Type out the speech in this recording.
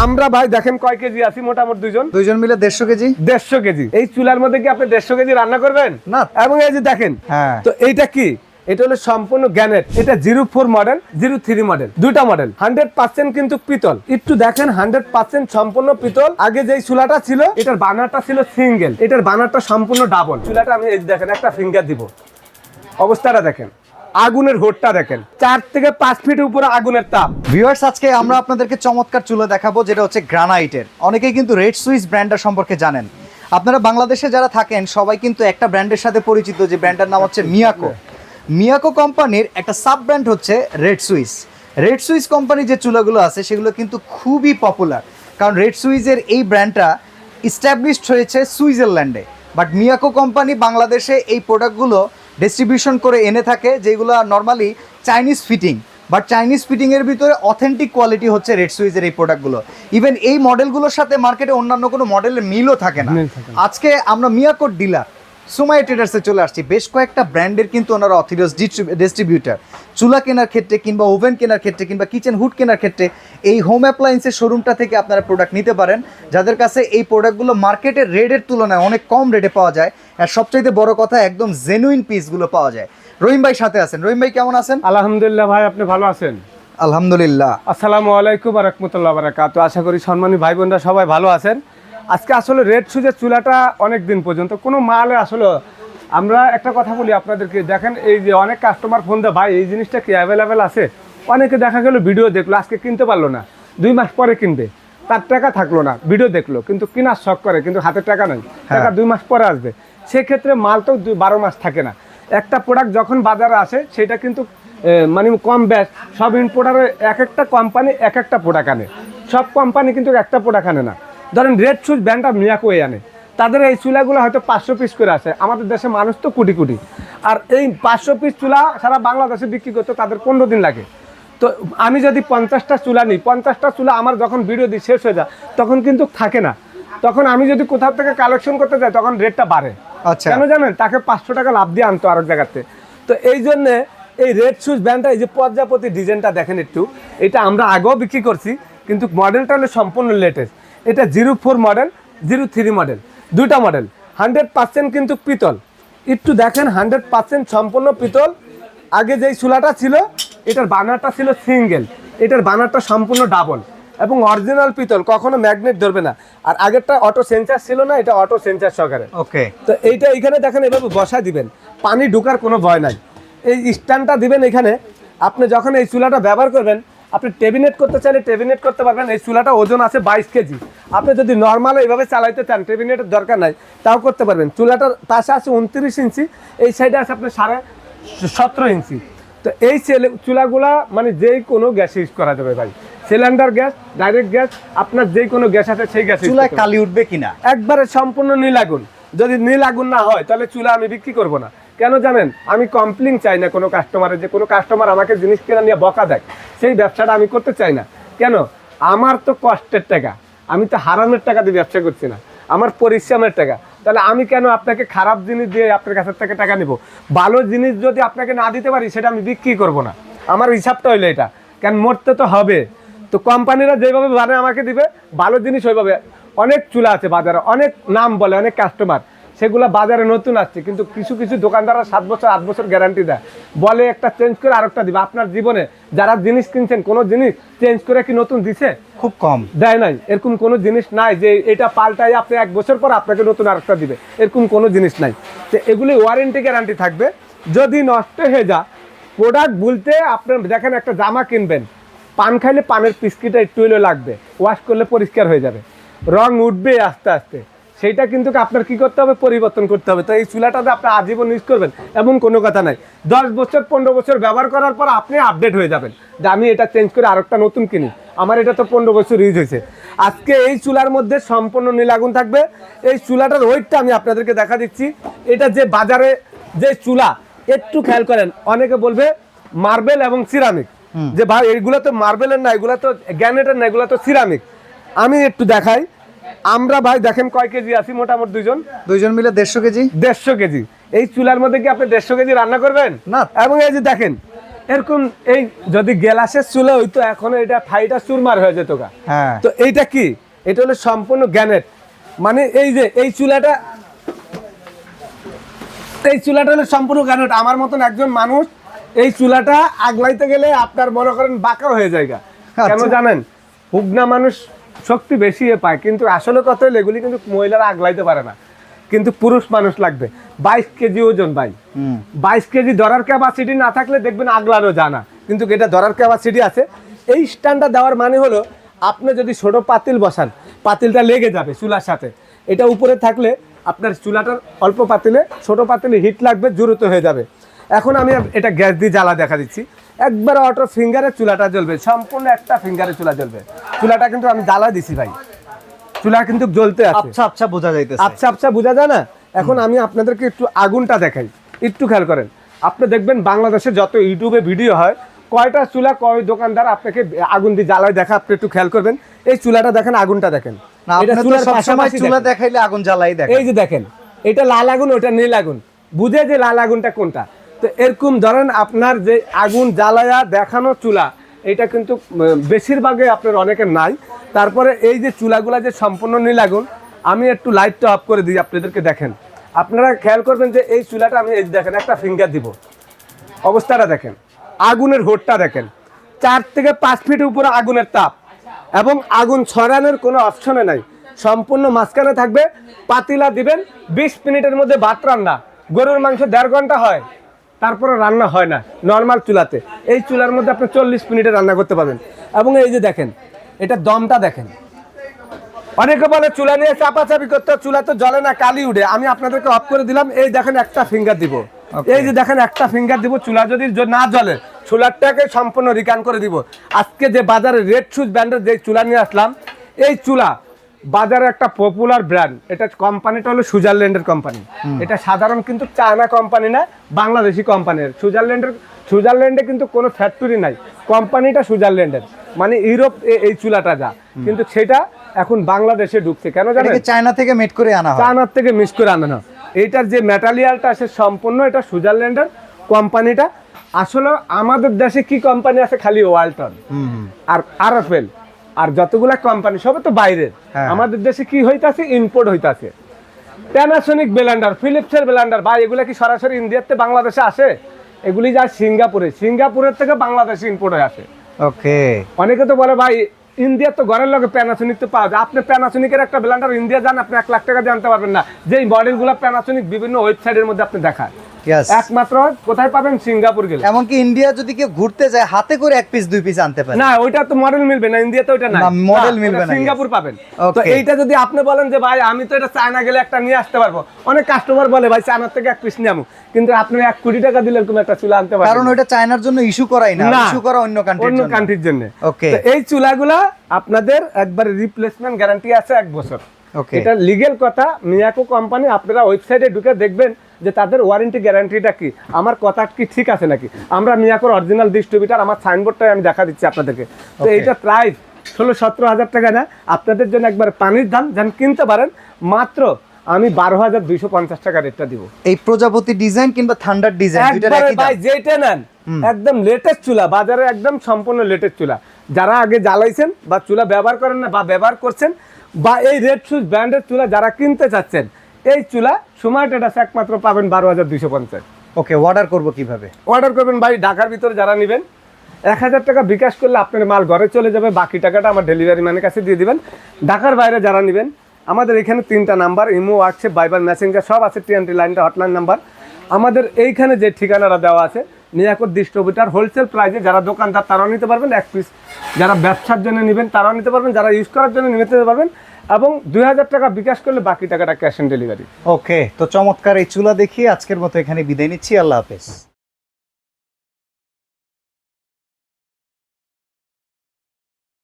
আমরা ভাই দেখেন কয় কেজি আছি, মোটামুটি দুইজন মিলে 150 কেজি। 150 কেজি এই চুলার মধ্যে কি আপনি 150 কেজি রান্না করবেন না? এবং এই যে দেখেন, হ্যাঁ, তো এইটা কি, এটা হলো সম্পূর্ণ গ্যানেট। এটা 04 মডেল, 03 মডেল, দুইটা মডেল। 100% কিন্তু পিতল। একটু দেখেন 100% সম্পূর্ণ পিতল। আগে যেই চুলাটা ছিল এটার বানারটা ছিল সিঙ্গেল, এটার বানারটা সম্পূর্ণ ডাবল। চুলাটা আমি এই দেখেন একটা ফিঙ্গার দিব, অবস্থাটা দেখেন, আগুনের হোটটা দেখেন, 4 থেকে 5 ফিট উপরে আগুনের তাপ। ভিউয়ার্স, আজকে আমরা আপনাদেরকে চমৎকার চুলা দেখাবো, যেটা হচ্ছে গ্রানাইটের। অনেকেই কিন্তু রেড সুইস ব্র্যান্ডটা সম্পর্কে জানেন। আপনারা বাংলাদেশে যারা থাকেন সবাই কিন্তু একটা ব্র্যান্ডের সাথে পরিচিত, যে ব্র্যান্ডের নাম হচ্ছে মিয়াকো। মিয়াকো কোম্পানির একটা সাব ব্র্যান্ড হচ্ছে রেড সুইস। রেড সুইস কোম্পানির যে চুলাগুলো আছে সেগুলো কিন্তু খুবই পপুলার, কারণ রেড সুইসের এই ব্র্যান্ডটা ইস্টাবলিশড হয়েছে সুইজারল্যান্ডে। বাট মিয়াকো কোম্পানি বাংলাদেশে এই প্রোডাক্টগুলো ডিস্ট্রিবিউশন করে এনে থাকে, যেগুলো normally Chinese fitting. But Chinese ফিটিংয়ের ভিতরে অথেন্টিক কোয়ালিটি হচ্ছে রেড সুইজের এই প্রোডাক্টগুলো। ইভেন এই মডেলগুলোর সাথে মার্কেটে অন্যান্য কোনো মডেলের মিলও থাকে না। আজকে আমরা মিয়াকোর ডিলার সুমাইয়া ট্রেডার্সে চলে আসছি। বেশ কয়েকটা ব্র্যান্ডের কিন্তু ওনারা অথরিটাইজ ডিস্ট্রিবিউটার। চুলা কেনার ক্ষেত্রে কিংবা ওভেন কেনার ক্ষেত্রে কিংবা কিচেন হুড কেনার ক্ষেত্রে এই হোম অ্যাপ্লায়েন্সের শোরুমটা থেকে আপনারা প্রোডাক্ট নিতে পারেন, যাদের কাছে এই প্রোডাক্টগুলো মার্কেটের রেটের তুলনায় অনেক কম রেটে পাওয়া যায়। আর সবচাইতে বড় কথা, একদম জেনুইন পিসগুলো পাওয়া যায়। রহিম ভাই সাথে আছেন। রহিম ভাই কেমন আছেন? আলহামদুলিল্লাহ ভাই, আপনি ভালো আছেন? আলহামদুলিল্লাহ। আসসালামু আলাইকুম ওয়া রাহমাতুল্লাহি ওয়া বারাকাতুহু। আশা করি সম্মানী ভাই বোনরা সবাই ভালো আছেন। আজকে আসলে রেড সুইজের চুলাটা অনেক দিন পর্যন্ত কোনো মালে আসলে আমরা একটা কথা বলি আপনাদেরকে, দেখেন এই যে অনেক কাস্টমার ফোন দেয়, ভাই এই জিনিসটা কি অ্যাভেলেবেল আছে? অনেকে দেখা গেল ভিডিও দেখলো, আজকে কিনতে পারলো না, 2 মাস পরে কিনবে, তার টাকা থাকলো না, ভিডিও দেখলো কিন্তু কেনার শখ করে, কিন্তু হাতে টাকা নেই, টাকা 2 মাস পরে আসবে। সেক্ষেত্রে মাল তো 12 মাস থাকে না। একটা প্রোডাক্ট যখন বাজারে আসে সেটা কিন্তু মানে কম ব্যাচ, সব ইম্পোর্টারে এক একটা কোম্পানি এক একটা প্রোডাক্ট আনে, সব কোম্পানি কিন্তু একটা প্রোডাক্ট আনে না। ধরেন রেড সুইজ ব্র্যান্ডটা মিয়াকোই আনে, তাদের এই চুলাগুলো হয়তো 500 পিস করে আসে। আমাদের দেশে মানুষ তো কোটি কোটি, আর এই 500 পিস চুলা সারা বাংলাদেশে বিক্রি করতে তাদের 15 দিন লাগে। তো আমি যদি 50টা চুলা নিই, 50টা চুলা আমার যখন ভিডিও দিই শেষ হয়ে যায়, তখন কিন্তু থাকে না। তখন আমি যদি কোথাও থেকে কালেকশন করতে যাই তখন রেটটা বাড়ে। আচ্ছা, কেন জানেন? তাকে 500 টাকা লাভ দিয়ে আনতো আরেক জায়গাতে। তো এই জন্যে এই রেড সুইজ ব্র্যান্ডটা, এই যে পর্যাপতি ডিজাইনটা দেখেন একটু, এটা আমরা আগেও বিক্রি করছি, কিন্তু মডেলটা হলো সম্পূর্ণ লেটেস্ট। এটা 04 মডেল, 03 মডেল, দুইটা মডেল। 100% কিন্তু পিতল। একটু দেখেন 100% সম্পূর্ণ পিতল। আগে যেই চুলাটা ছিল এটার বানারটা ছিল সিঙ্গেল, এটার বানারটা সম্পূর্ণ ডাবল এবং অরিজিনাল পিতল, কখনো ম্যাগনেট ধরবে না। আর আগেরটা অটো সেন্সার ছিল না, এটা অটো সেন্সার সহকারে। ওকে, তো এইটা এখানে দেখেন এভাবে বসা দিবেন, পানি ঢোকার কোনো ভয় নাই। এই স্ট্যান্ডটা দিবেন এখানে, আপনি যখন এই চুলাটা ব্যবহার করবেন, আপনি টেবিনেট করতে চাইলে টেবিনেট করতে পারবেন। এই চুলাটা ওজন আছে 22 কেজি। আপনি যদি নর্মাল এইভাবে চালাইতে চান, টেবিনেটের দরকার নাই, তাও করতে পারবেন। চুলাটার পাশে আছে 29 ইঞ্চি, এই সাইডে আছে আপনার 17.5 ইঞ্চি। তো এই চুলাগুলা মানে যেই কোনো গ্যাস ইউজ করা যাবে ভাই, সিলিন্ডার গ্যাস, ডাইরেক্ট গ্যাস, আপনার যেই কোনো গ্যাস আছে সেই গ্যাস। চুলায় কালি উঠবে কিনা? একবারে সম্পূর্ণ নীল আগুন। যদি নীল আগুন না হয় তাহলে চুলা আমি বিক্রি করব না। কেন জানেন? আমি কমপ্লেন চাই না কোনো কাস্টমারের, যে কোনো কাস্টমার আমাকে জিনিস কেনা নিয়ে বকা দেয়, সেই ব্যবসাটা আমি করতে চাই না। কেন? আমার তো কষ্টের টাকা, আমি তো হারানোর টাকা দিয়ে ব্যবসা করছি না, আমার পরিশ্রমের টাকা। তাহলে আমি কেন আপনাকে খারাপ জিনিস দিয়ে আপনার কাছের থেকে টাকা নিব? ভালো জিনিস যদি আপনাকে না দিতে পারি সেটা আমি বিক্রি করব না। আমার হিসাবটা হইলো এটা। কেন? মরতে তো হবে। তো কোম্পানিরা যেভাবে বানায় আমাকে দিবে, ভালো জিনিস ওইভাবে। অনেক চুলা আছে বাজারে, অনেক নাম বলে, অনেক কাস্টমার, সেগুলো বাজারে নতুন আসছে, কিন্তু কিছু কিছু দোকানদাররা 7 বছর 8 বছর গ্যারান্টি দেয়, বলে একটা চেঞ্জ করে আরেকটা দিবে। আপনার জীবনে যারা জিনিস কিনছেন, কোনো জিনিস চেঞ্জ করে কি নতুন দিছে? খুব কম দেয় নাই। এরকম কোনো জিনিস নাই যে এটা পাল্টাই আপনি 1 বছর পর আপনাকে নতুন আরেকটা দিবে, এরকম কোনো জিনিস নাই। তো এগুলি ওয়ারেন্টি গ্যারান্টি থাকবে। যদি নষ্ট হয়ে যায়, প্রোডাক্ট বলতে আপনার দেখেন একটা জামা কিনবেন, পান খাইলে পানের পিসকিটা একটু হলেও লাগবে, ওয়াশ করলে পরিষ্কার হয়ে যাবে, রং উঠবে আস্তে আস্তে, সেইটা কিন্তু আপনার কি করতে হবে? পরিবর্তন করতে হবে। তো এই চুলাটাতে আপনি আজীবন ইউজ করবেন এমন কোনো কথা নাই। 10 বছর 15 বছর ব্যবহার করার পর আপনি আপডেট হয়ে যাবেন, যে আমি এটা চেঞ্জ করে আরেকটা নতুন কিনি, আমার এটা তো 15 বছর ইউজ হয়েছে। আজকে এই চুলার মধ্যে সম্পূর্ণ নীল আগুন থাকবে। এই চুলাটার ওয়েটটা আমি আপনাদেরকে দেখা দিচ্ছি। এটা যে বাজারে যে চুলা, একটু খেয়াল করেন, অনেকে বলবে মার্বেল এবং সিরামিক, যে ভাই এগুলো তো মার্বেলের না, এগুলো তো গ্যানেটের না, এগুলো তো সিরামিক। আমি একটু দেখাই। আমরা ভাই দেখেন কয় কেজি আছি, মোটামুটি দুইজন মিলে 150 কেজি। 150 কেজি এই চুলার মধ্যে কি আপনি 150 কেজি রান্না করবেন না? এবং এই যে দেখেন এরকম এই যদি গ্যালাসের চুলা হইতো এখন এটা ফাইটা চুরমার হয়ে যেত গা। হ্যাঁ তো এইটা কি, এটা হলো সম্পূর্ণ গ্যানেট, মানে এই যে এই চুলাটা হলো সম্পূর্ণ গ্যানেট। আমার মতন একজন মানুষ এই চুলাটা আগলাইতে গেলে আপনার মনে করেন বাঁকা হয়ে যায় গা। কেন জানেন, হুগনা মানুষ শক্তি বেশি পায়, কিন্তু আসলে কথা হলো এগুলি কিন্তু মহিলারা আগলাইতে পারে না, কিন্তু পুরুষ মানুষ লাগবে। 22 কেজি ওজন ভাই, 22 কেজি ধরার ক্যাপাসিটি না থাকলে দেখবেন আগলানো জানা, কিন্তু এটা ধরার ক্যাপাসিটি আছে। এই স্ট্যান্ডটা দেওয়ার মানে হলো আপনি যদি ছোট পাতিল বসান, পাতিলটা লেগে যাবে চুলার সাথে। এটা উপরে থাকলে আপনার চুলাটার অল্প পাতিলে, ছোট পাতিলে হিট লাগবে, দ্রুত হয়ে যাবে। এখন আমি এটা গ্যাস দিয়ে জ্বালা দেখা দিচ্ছি, একবার অটো ফিঙ্গারে চুলাটা জ্বলবে, সম্পূর্ণ একটা ফিঙ্গারে চুলা জ্বলবে। চুলাটা কিন্তু আমি জ্বালা দিছি ভাই, চুলা কিন্তু জ্বলতে আছে, আচ্ছা আচ্ছা বোঝা যাইতেছে। আচ্ছা আচ্ছা বোঝা যায় না। এখন আমি আপনাদেরকে একটু আগুনটা দেখাই, একটু খেয়াল করেন। আপনি দেখবেন বাংলাদেশে যত ইউটিউবে ভিডিও হয়, কয়টা চুলা কয় দোকানদার আপনাকে আগুন দিয়ে জ্বালায় দেখা, আপনি একটু খেয়াল করবেন। এই চুলাটা দেখেন, আগুনটা দেখেন, না আপনি তো সবসময় চুলা দেখাইলে আগুন জ্বালাই দেখেন। এই যে দেখেন, এটা লাল আগুন, ওটা নীল আগুন, বুঝে যে লাল আগুনটা কোনটা। তো এরকম ধরেন আপনার যে আগুন জ্বালায়া দেখানো চুলা, এটা কিন্তু বেশিরভাগে আপনার অনেকের নাই। তারপরে এই যে চুলাগুলা যে সম্পূর্ণ নীল আগুন, আমি একটু লাইটটা অফ করে দিই আপনাদেরকে দেখেন। আপনারা খেয়াল করবেন যে এই চুলাটা আমি এই দেখেন একটা ফিঙ্গার দিব, অবস্থাটা দেখেন, আগুনের হোটটা দেখেন, 4 থেকে 5 ফিট উপরে আগুনের তাপ, এবং আগুন ছড়ানোর কোনো অপশনে নাই, সম্পূর্ণ মাঝখানে থাকবে। পাতিলা দিবেন, 20 মিনিটের মধ্যে ভাত রান্না। গরুর মাংস 1.5 ঘন্টা হয়, তারপরে রান্না হয় না নর্মাল চুলাতে। এই চুলার মধ্যে আপনি 40 মিনিটে রান্না করতে পারবেন। এবং এই যে দেখেন, এটা দমটা দেখেন। অনেকে বলে চুলা নিয়ে চাপাচাপি করতে, চুলা তো জ্বলে না, কালি উঠে। আমি আপনাদেরকে অফ করে দিলাম, এই দেখেন একটা ফিঙ্গার দিব, এই যে দেখেন একটা ফিঙ্গার দিব। চুলা যদি না জ্বলে, চুলাটাকে সম্পূর্ণ রিটার্ন করে দিব। আজকে যে বাজারে রেড সুইচ ব্র্যান্ডের যে চুলা নিয়ে আসলাম, এই চুলা বাজারে একটা পপুলার ব্র্যান্ড। এটা কোম্পানিটা হলো সুইজারল্যান্ডের কোম্পানি। এটা সাধারণ কিন্তু চায়না কোম্পানি না, বাংলাদেশি কোম্পানির। সুইজারল্যান্ডে কিন্তু কোনো ফ্যাক্টরি নাই, কোম্পানিটা সুইজারল্যান্ডের, মানে ইউরোপ এই চুলাটা যা, কিন্তু সেটা এখন বাংলাদেশে ঢুকছে। কেন জানেন, চায়না থেকে মেড করে আনা হয়, চায়নার থেকে মিক্স করে আনানো। এইটার যে ম্যাটেরিয়ালটা আছে সম্পূর্ণ এটা সুইজারল্যান্ডের কোম্পানিটা। আসলে আমাদের দেশে কি কোম্পানি আছে, খালি ওয়ালটন আর আরএফএল, আর যতগুলা কোম্পানি সব তো বাইরের। আমাদের দেশে কি হইতাছে, ইম্পোর্ট হইতাছে। প্যানাসোনিক ব্লেন্ডার, ফিলিপসের ব্লেন্ডার, ভাই এগুলা কি সরাসরি ইন্ডিয়াতে বাংলাদেশে আসে? এগুলি যায় সিঙ্গাপুরে, সিঙ্গাপুরের থেকে বাংলাদেশে ইম্পোর্ট হয়ে আসে। ওকে, অনেকে তো বলে ভাই ইন্ডিয়ার তো ঘরের লগে প্যানাসোনিক তো পাওয়া যায়। আপনি প্যানাসোনিকের একটা ব্লেন্ডার ইন্ডিয়া যান, আপনি 1 লাখ টাকা দিয়ে আনতে পারবেন না। যেই মডেলগুলো প্যানাসোনিক বিভিন্ন ওয়েবসাইটের মধ্যে আপনি দেখায়, একমাত্র কোথায় পাবেন, সিঙ্গাপুর গেলে। এমনকি ইন্ডিয়া যদি কেউ ঘুরতে যায়, হাতে করে 1 পিস 2 পিস আনতে পারে না, ওইটা তো মডেল মিলবে না, ইন্ডিয়াতে ওইটা না, মডেল মিলবে না, সিঙ্গাপুর পাবেন। তো এইটা যদি আপনি বলেন যে ভাই আমি তো এটা চায়না গেলে একটা নিয়ে আসতে পারবো, অনেক কাস্টমার বলে ভাই চায়নার থেকে 1 পিস নিয়ে আমু, কিন্তু আপনি 1 কোটি টাকা দিলে এরকম একটা চুলা আনতে পারবেন, কারণ ওইটা চায়নার জন্য ইস্যু করাই না, ইস্যু করা অন্য কান্ট্রির জন্য। ওকে, এই চুলাগুলা আপনাদের একবার রিপ্লেসমেন্ট গ্যারান্টি আছে 1 বছর। এটা লিগেল কথা, মিয়াকো কোম্পানি। আপনারা ওয়েবসাইটে ঢুকে দেখবেন যে তাদের ওয়ারেন্টি গ্যারান্টিটা কি, আমার কথা কি ঠিক আছে নাকি। আমরা মিয়াকোর অরিজিনাল ডিস্ট্রিবিউটর, আমার সাইনবোর্ডটাই আমি দেখা দিচ্ছি আপনাদেরকে। তো এইটা প্রাইস 16-17 হাজার টাকা না, আপনাদের জন্য একবার পানির দাম, যেন কিনতে পারেন। মাত্র আমি 12,250 টাকা রেটটা দিব। এই প্রজাপতি ডিজাইন কিংবা থান্ডার ডিজাইন, দুইটা একই দাম ভাই, যেটা নেন একদম লেটেস্ট চুলা, বাজারে একদম সম্পূর্ণ লেটেস্ট চুলা। যারা আগে জ্বালাইছেন বা চুলা ব্যবহার করেন না বা ব্যবহার করছেন, বা এই রেড সুইচ ব্র্যান্ডের চুলা যারা কিনতে চাচ্ছেন, এই চুলা সময় টেটাস একমাত্র পাবেন 12,250। ওকে, অর্ডার করব কিভাবে? অর্ডার করবেন ভাই, ঢাকার ভিতরে যারা নেবেন 1,000 টাকা বিকাশ করলে আপনার মাল ঘরে চলে যাবে, বাকি টাকাটা আমার ডেলিভারি ম্যানের কাছে দিয়ে দিবেন। ঢাকার বাইরে যারা নেবেন, আমাদের এখানে 3টা নাম্বার, ইমো, হোয়াটসঅ্যাপ, ভাইবার, মেসেঞ্জার সব আছে, TNT লাইনটা হটলাইন নাম্বার। আমাদের এইখানে যে ঠিকানাটা দেওয়া আছে, মিয়াকোর ডিস্ট্রিবিউটর, হোলসেল প্রাইসে যারা দোকানদার তারাও নিতে পারবেন 1 পিস, যারা ব্যবসার জন্য নেবেন তারাও নিতে পারবেন, যারা ইউজ করার জন্য নিতে পারবেন, এবং 2,000 টাকা বিকাশ করলে বাকি টাকাটা ক্যাশ অন ডেলিভারি। ওকে, তো চমৎকার এই চুলা দেখিয়ে আজকের মতো এখানে বিদায় নিচ্ছি। আল্লাহ হাফেজ।